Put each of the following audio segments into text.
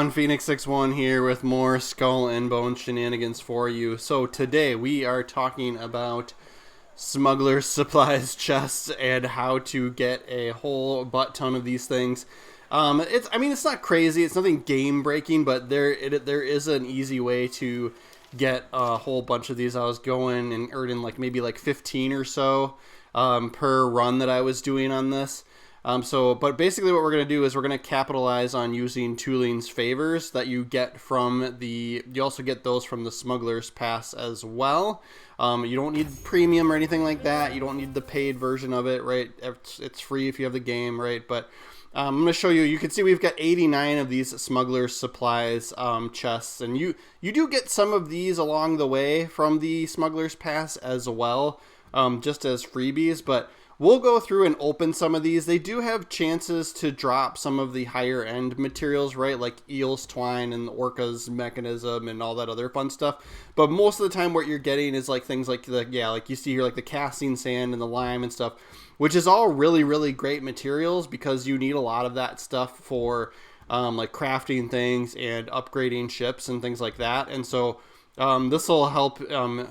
everyone, Phoenix61 here with more Skull and Bone shenanigans for you. So today we are talking about Smuggler supplies chests and how to get a whole butt ton of these things. It's not crazy, it's nothing game breaking, but there is an easy way to get a whole bunch of these. I was going and earning maybe 15 or so per run that I was doing on this. But basically what we're going to do is we're going to capitalize on using Tooling's favors that you get from you also get those from the Smuggler's Pass as well. You don't need premium or anything like that. You don't need the paid version of it, right? It's free if you have the game, right? But I'm going to show you. You can see we've got 89 of these Smuggler's Supplies chests, and you do get some of these along the way from the Smuggler's Pass as well, just as freebies, but we'll go through and open some of these. They do have chances to drop some of the higher end materials, right? Like Eel's Twine and Orca's Mechanism and all that other fun stuff. But most of the time what you're getting is things like you see here, like the casting sand and the lime and stuff, which is all really, really great materials because you need a lot of that stuff for crafting things and upgrading ships and things like that. And so this will help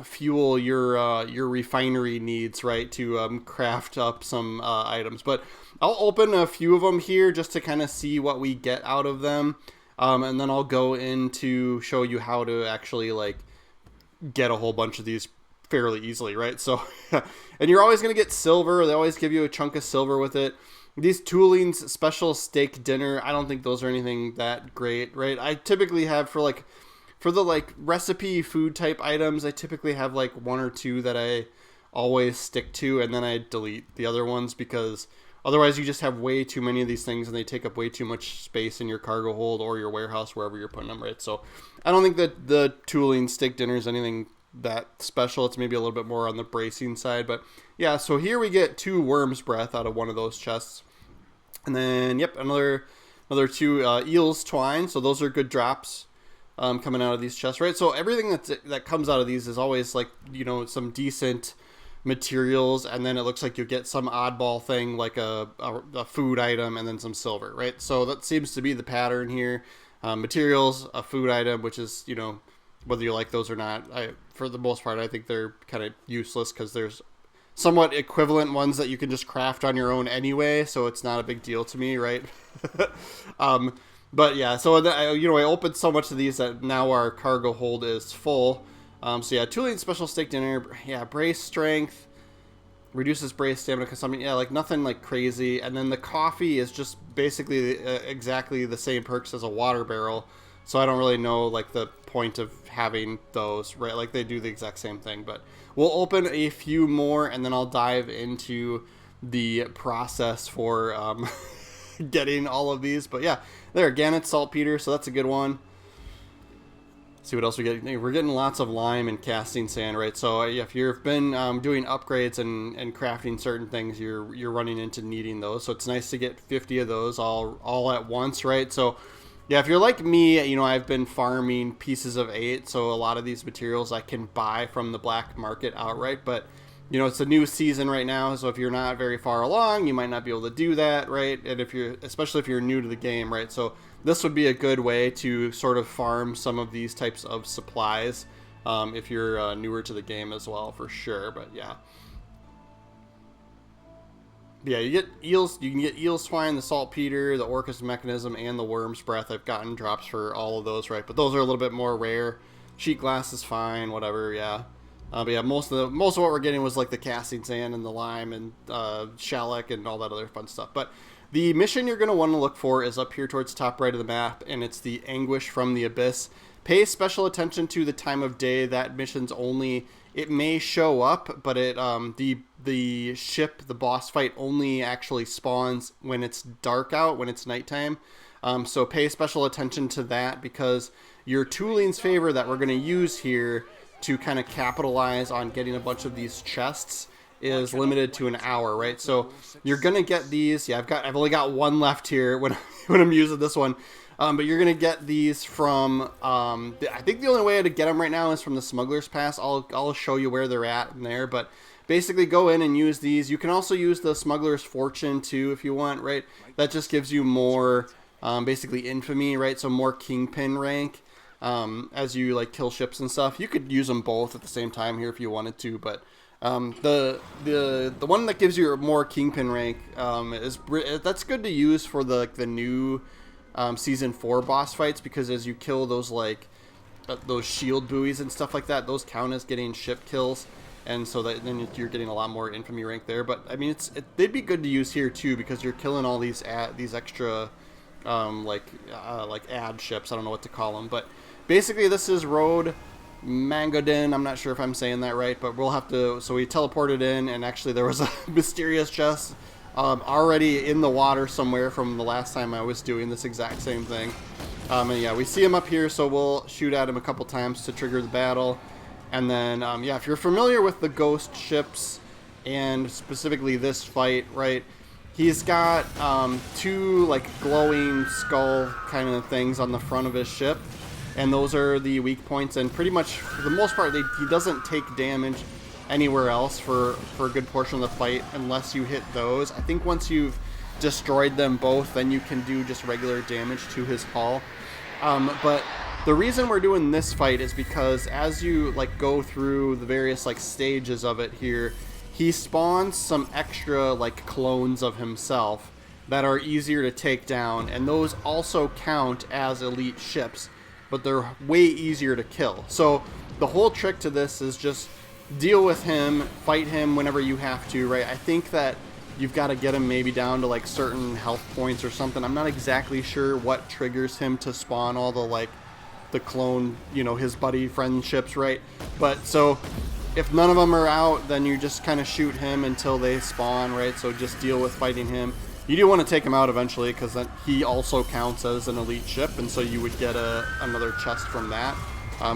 fuel your refinery needs, right, to craft up some items. But I'll open a few of them here just to kind of see what we get out of them, and then I'll go in to show you how to actually get a whole bunch of these fairly easily, right? So, and you're always going to get silver. They always give you a chunk of silver with it. These Tooling's special steak dinner, I don't think those are anything that great, right? I typically have for the recipe food type items, I typically have one or two that I always stick to, and then I delete the other ones because otherwise you just have way too many of these things and they take up way too much space in your cargo hold or your warehouse, wherever you're putting them, right? So I don't think that the Tooling steak dinner is anything that special. It's maybe a little bit more on the bracing side, but yeah, so here we get 2 worm's breath out of one of those chests. And then, yep, another 2 Eel's Twine, so those are good drops. Coming out of these chests, right? So everything that comes out of these is always some decent materials, and then it looks like you get some oddball thing like a food item and then some silver, right? So that seems to be the pattern here. Materials, a food item, which is, whether you like those or not, for the most part, I think they're kind of useless because there's somewhat equivalent ones that you can just craft on your own anyway, so it's not a big deal to me, right? But yeah, so I opened so much of these that now our cargo hold is full. So yeah, Tooling special steak dinner. Yeah, brace strength, reduces brace stamina consumption. Yeah, nothing crazy. And then the coffee is just basically exactly the same perks as a water barrel. So I don't really know the point of having those, right? They do the exact same thing. But we'll open a few more and then I'll dive into the process for getting all of these. But yeah, there, Gannet saltpeter, so that's a good one. Let's see what else we get. We're getting lots of lime and casting sand, right? So if you've been doing upgrades and crafting certain things, you're running into needing those. So it's nice to get 50 of those all at once, right? So yeah, if you're like me, I've been farming pieces of 8, so a lot of these materials I can buy from the black market outright, but it's a new season right now, so if you're not very far along, you might not be able to do that, right? And especially if you're new to the game, right? So this would be a good way to sort of farm some of these types of supplies if you're newer to the game as well, for sure. But yeah. Yeah, you can get Eel's Twine, the saltpeter, the Orca's Mechanism, and the worm's breath. I've gotten drops for all of those, right? But those are a little bit more rare. Sheet glass is fine, whatever, yeah. But yeah, most of what we're getting was the casting sand and the lime and shellac and all that other fun stuff. But the mission you're going to want to look for is up here towards the top right of the map, and it's the Anguish from the Abyss. Pay special attention to the time of day. That mission's only, it may show up, but the ship, the boss fight, only actually spawns when it's dark out, when it's nighttime. So pay special attention to that, because your Tooling's favor that we're going to use here to kind of capitalize on getting a bunch of these chests is limited to an hour, right? So you're gonna get these. Yeah, I've only got one left here when I'm using this one, but you're gonna get these from. I think the only way to get them right now is from the Smuggler's Pass. I'll show you where they're at in there, but basically go in and use these. You can also use the Smuggler's Fortune too if you want, right? That just gives you more basically infamy, right? So more kingpin rank as you like kill ships and stuff. You could use them both at the same time here if you wanted to, but the one that gives you more kingpin rank that's good to use for the new season 4 boss fights, because as you kill those those shield buoys and stuff like that, those count as getting ship kills, and so that then you're getting a lot more infamy rank there. But I mean, they'd be good to use here too, because you're killing all these extra like ad ships. I don't know what to call them, but basically this is Road Mangodin. I'm not sure if I'm saying that right, but we'll have to. So we teleported in, and actually there was a mysterious chest already in the water somewhere from the last time I was doing this exact same thing. And yeah, we see him up here, so we'll shoot at him a couple times to trigger the battle. And then, yeah, if you're familiar with the ghost ships, and specifically this fight, right, he's got 2 like glowing skull kind of things on the front of his ship, and those are the weak points, and pretty much for the most part he doesn't take damage anywhere else for a good portion of the fight unless you hit those. I think once you've destroyed them both, then you can do just regular damage to his hull. But the reason we're doing this fight is because as you like go through the various like stages of it here, he spawns some extra like clones of himself that are easier to take down, and those also count as elite ships, but they're way easier to kill. So the whole trick to this is just deal with him, fight him whenever you have to, right? I think that you've got to get him maybe down to like certain health points or something. I'm not exactly sure what triggers him to spawn all the clone, you know, his buddy friendships, right? But so if none of them are out, then you just kind of shoot him until they spawn, right? So just deal with fighting him. You do want to take him out eventually, because he also counts as an elite ship, and so you would get another chest from that.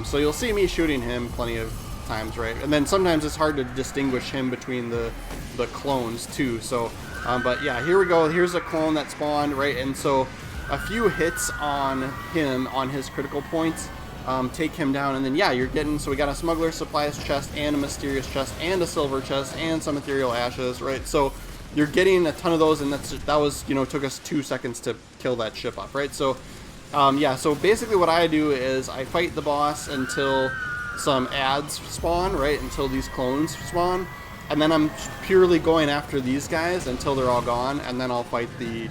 So you'll see me shooting him plenty of times, right? And then sometimes it's hard to distinguish him between the clones too. So but yeah, here we go. Here's a clone that spawned, right? And so a few hits on him on his critical points take him down, and then yeah, you're getting, so we got a smuggler supplies chest and a mysterious chest and a silver chest and some ethereal ashes, right? So you're getting a ton of those, and that was, you know, took us 2 seconds to kill that ship up, right? So yeah, so basically what I do is I fight the boss until some ads spawn, right? Until these clones spawn, and then I'm purely going after these guys until they're all gone, and then I'll fight the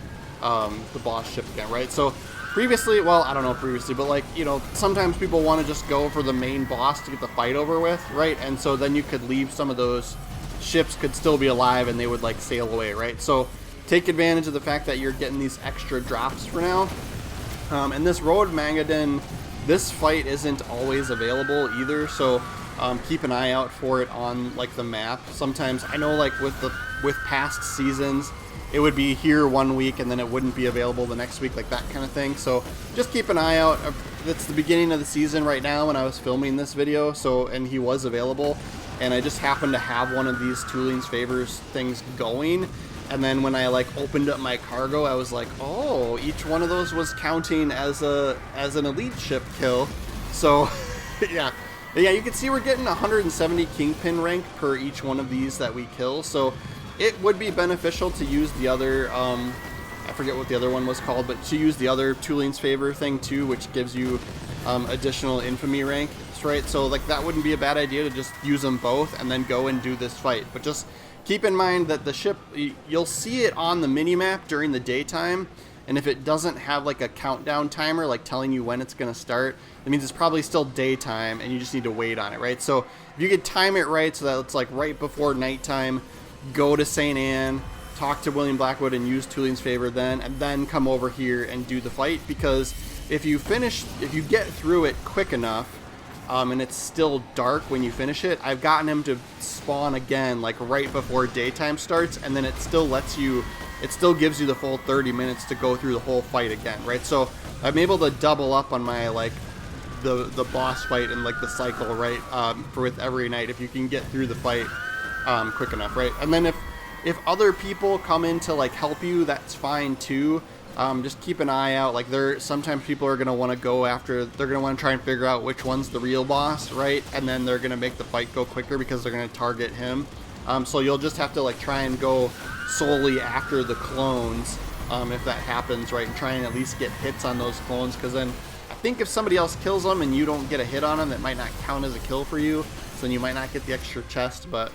boss ship again, right? So previously, well, I don't know previously, but like, you know, sometimes people want to just go for the main boss to get the fight over with, right? And so then you could leave some of those ships could still be alive and they would like sail away, right? So take advantage of the fact that you're getting these extra drops for now. And this Road Mangadin, this fight isn't always available either, so keep an eye out for it on like the map. Sometimes I know like with past seasons, it would be here 1 week and then it wouldn't be available the next week, like that kind of thing. So just keep an eye out. It's the beginning of the season right now when I was filming this video, so, and he was available, and I just happened to have one of these Tooling's Favors things going, and then when I like opened up my cargo, I was like, oh, each one of those was counting as an elite ship kill. So yeah, you can see we're getting 170 kingpin rank per each one of these that we kill. So it would be beneficial to use the other, I forget what the other one was called, but to use the other Tooling's Favor thing too, which gives you additional infamy rank, right? So like that wouldn't be a bad idea to just use them both and then go and do this fight. But just keep in mind that the ship, you'll see it on the minimap during the daytime, and if it doesn't have like a countdown timer like telling you when it's going to start, it means it's probably still daytime and you just need to wait on it, right? So if you could time it right so that it's like right before nighttime, go to St. Anne, talk to William Blackwood and use Tooling's Favor then, and then come over here and do the fight. Because if you get through it quick enough, and it's still dark when you finish it, I've gotten him to spawn again like right before daytime starts, and then it still gives you the full 30 minutes to go through the whole fight again, right? So I'm able to double up on my like the boss fight and like the cycle, right? For with every night, if you can get through the fight quick enough, right? And then if other people come in to like help you, that's fine too. Just keep an eye out. Like sometimes people are gonna want to go after. They're gonna want to try and figure out which one's the real boss, right? And then they're gonna make the fight go quicker because they're gonna target him. So you'll just have to like try and go solely after the clones if that happens, right, and try and at least get hits on those clones, because then I think if somebody else kills them and you don't get a hit on them, that might not count as a kill for you, so then you might not get the extra chest. But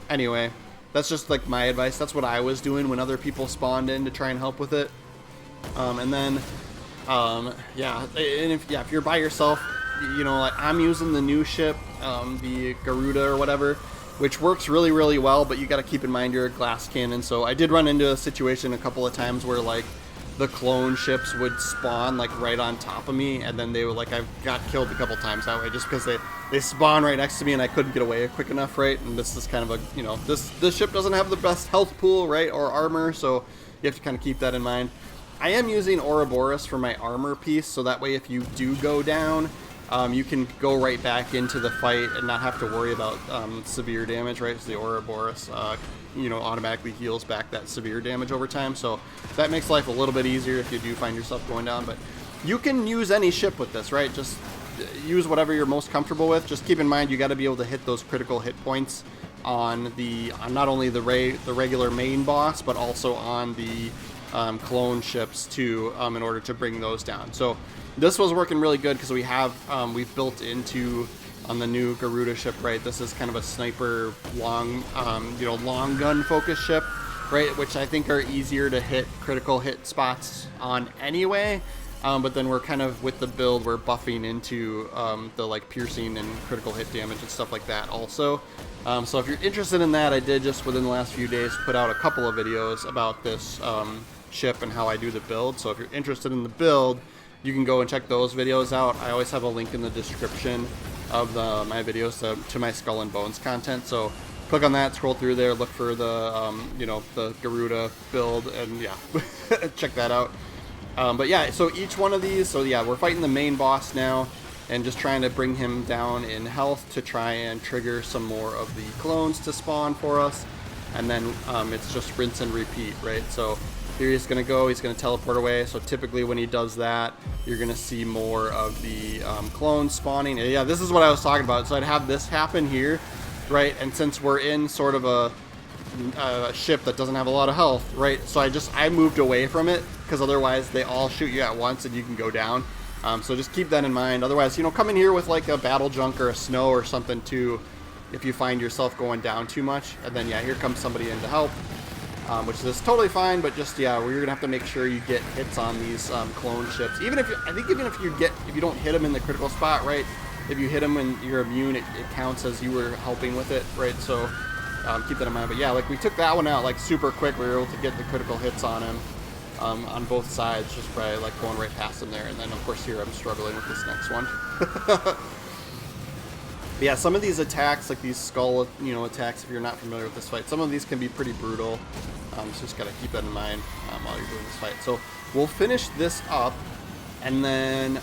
anyway, that's just like my advice. That's what I was doing when other people spawned in to try and help with it. And then yeah, and if you're by yourself, you know, like I'm using the new ship, the Garuda or whatever, which works really, really well, but you got to keep in mind you're a glass cannon. So I did run into a situation a couple of times where like the clone ships would spawn like right on top of me, and then they were like, I got killed a couple times that way just because they spawn right next to me and I couldn't get away quick enough, right? And this is kind of a, you know, this ship doesn't have the best health pool, right, or armor, so you have to kind of keep that in mind. I am using Ouroboros for my armor piece, so that way if you do go down, you can go right back into the fight and not have to worry about severe damage, right? So the Ouroboros, you know, automatically heals back that severe damage over time, so that makes life a little bit easier if you do find yourself going down. But you can use any ship with this, right? Just use whatever you're most comfortable with. Just keep in mind you got to be able to hit those critical hit points on not only the regular main boss, but also on the clone ships too, in order to bring those down. So this was working really good because we've built into on the new Garuda ship, right? This is kind of a sniper long gun focused ship, right? Which I think are easier to hit critical hit spots on anyway. But then we're kind of, with the build, we're buffing into the like piercing and critical hit damage and stuff like that also. So if you're interested in that, I did just within the last few days put out a couple of videos about this ship and how I do the build. So if you're interested in the build, you can go and check those videos out. I always have a link in the description of my videos to my Skull and Bones content. So click on that, scroll through there, look for the the Garuda build, and yeah, check that out. But yeah, so each one of these, so yeah, we're fighting the main boss now and just trying to bring him down in health to try and trigger some more of the clones to spawn for us. And then it's just rinse and repeat, right? So here he's going to go, he's going to teleport away. So typically when he does that, you're going to see more of the clones spawning. And yeah, this is what I was talking about. So I'd have this happen here, right? And since we're in sort of a ship that doesn't have a lot of health, right? So I moved away from it because otherwise they all shoot you at once and you can go down. So just keep that in mind. Otherwise, you know, come in here with like a battle junk or a snow or something too, if you find yourself going down too much. And then yeah, here comes somebody in to help, which is totally fine. But just yeah, you're gonna have to make sure you get hits on these clone ships. Even if you don't hit them in the critical spot, right? If you hit them when you're immune, it counts as you were helping with it, right? So keep that in mind. But yeah, like we took that one out like super quick. We were able to get the critical hits on him on both sides, just by like going right past him there. And then of course here I'm struggling with this next one. But yeah, some of these attacks, like these skull attacks, if you're not familiar with this fight, some of these can be pretty brutal. So just gotta keep that in mind while you're doing this fight. So we'll finish this up, and then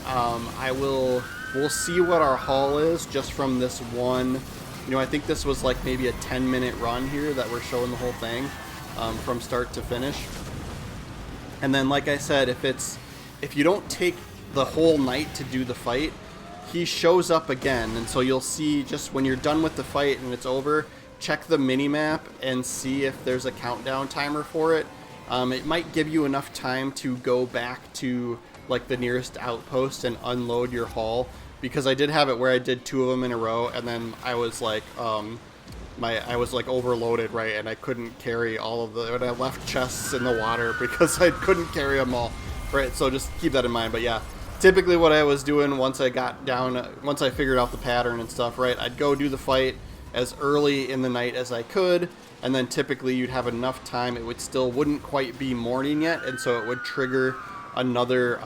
we'll see what our haul is just from this one. You know, I think this was like maybe a 10-minute run here that we're showing the whole thing from start to finish. And then, like I said, if you don't take the whole night to do the fight, he shows up again. And so you'll see, just when you're done with the fight and it's over, check the mini-map and see if there's a countdown timer for it. It might give you enough time to go back to like the nearest outpost and unload your haul. Because I did have it where I did 2 of them in a row, and then I was like, I was like overloaded, right, and I couldn't carry all of and I left chests in the water because I couldn't carry them all, right? So just keep that in mind. But yeah, typically what I was doing once I figured out the pattern and stuff, right, I'd go do the fight as early in the night as I could, and then typically you'd have enough time. It wouldn't quite be morning yet, and so it would trigger another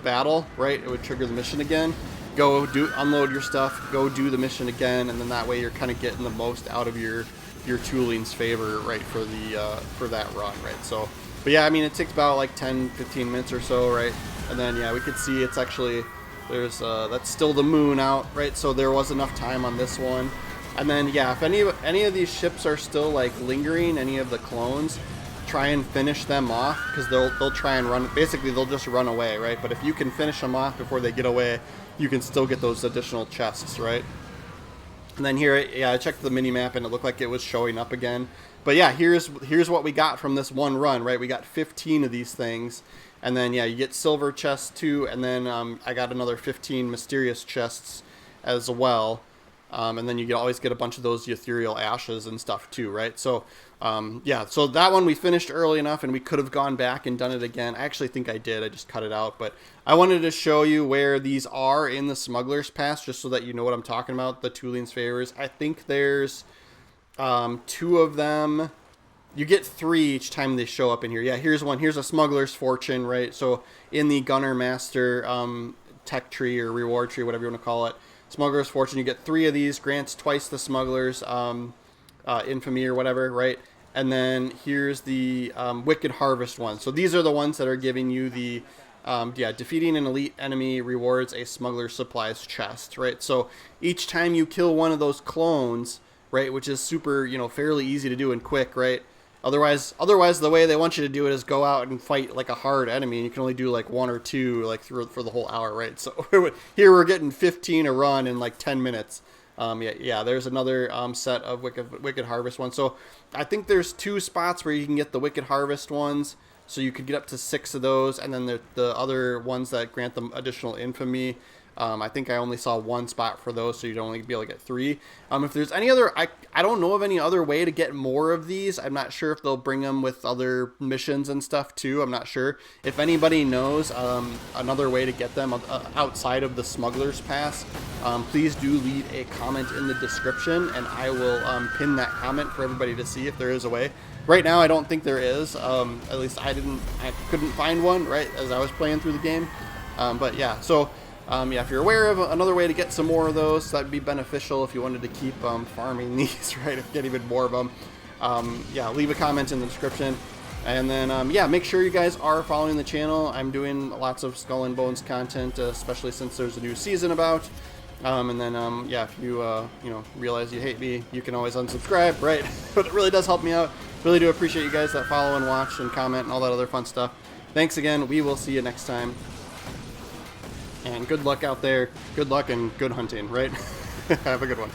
battle, right? It would trigger the mission again. Go unload your stuff, go do the mission again, and then that way you're kind of getting the most out of your tooling's favor, right, for that run, right? So, but yeah, I mean, it takes about like 10-15 minutes or so, right? And then yeah, we could see it's actually that's still the moon out, right? So there was enough time on this one. And then yeah, if any of these ships are still like lingering, any of the clones, try and finish them off, because they'll try and run. Basically, they'll just run away, right? But if you can finish them off before they get away, you can still get those additional chests, right? And then here, yeah, I checked the mini map and it looked like it was showing up again. But yeah, here's what we got from this one run, right? We got 15 of these things. And then, yeah, you get silver chests too. And then I got another 15 mysterious chests as well. And then you always get a bunch of those ethereal ashes and stuff too, right? So, yeah, so that one we finished early enough, and we could have gone back and done it again. I actually think I did. I just cut it out. But I wanted to show you where these are in the Smuggler's Pass, just so that you know what I'm talking about, the Tuleen's Favors. I think there's 2 of them. You get 3 each time they show up in here. Yeah, here's one. Here's a Smuggler's Fortune, right? So in the Gunner Master tech tree or reward tree, whatever you want to call it, Smuggler's Fortune, you get 3 of these, grants twice the Smuggler's infamy or whatever, right? And then here's the Wicked Harvest one. So these are the ones that are giving you the, defeating an elite enemy rewards a Smuggler's Supplies chest, right? So each time you kill one of those clones, right, which is super, fairly easy to do and quick, right? Otherwise, the way they want you to do it is go out and fight like a hard enemy, and you can only do like 1 or 2 like for the whole hour, right? So here we're getting 15 a run in like 10 minutes. Yeah. There's another set of Wicked Harvest ones. So I think there's 2 spots where you can get the Wicked Harvest ones. So you could get up to 6 of those, and then the other ones that grant them additional infamy. I think I only saw 1 spot for those, so you'd only be able to get 3. If there's any other, I don't know of any other way to get more of these. I'm not sure if they'll bring them with other missions and stuff too. I'm not sure. If anybody knows another way to get them outside of the Smuggler's Pass, please do leave a comment in the description, and I will pin that comment for everybody to see if there is a way. Right now, I don't think there is. At least I couldn't find one, right, as I was playing through the game. But yeah, so yeah, if you're aware of another way to get some more of those, that'd be beneficial if you wanted to keep farming these, right, if get even more of them. Yeah, leave a comment in the description. And then, yeah, make sure you guys are following the channel. I'm doing lots of Skull and Bones content, especially since there's a new season about. And then, yeah, if you, realize you hate me, you can always unsubscribe, right? But it really does help me out. Really do appreciate you guys that follow and watch and comment and all that other fun stuff. Thanks again. We will see you next time. And good luck out there. Good luck and good hunting, right? Have a good one.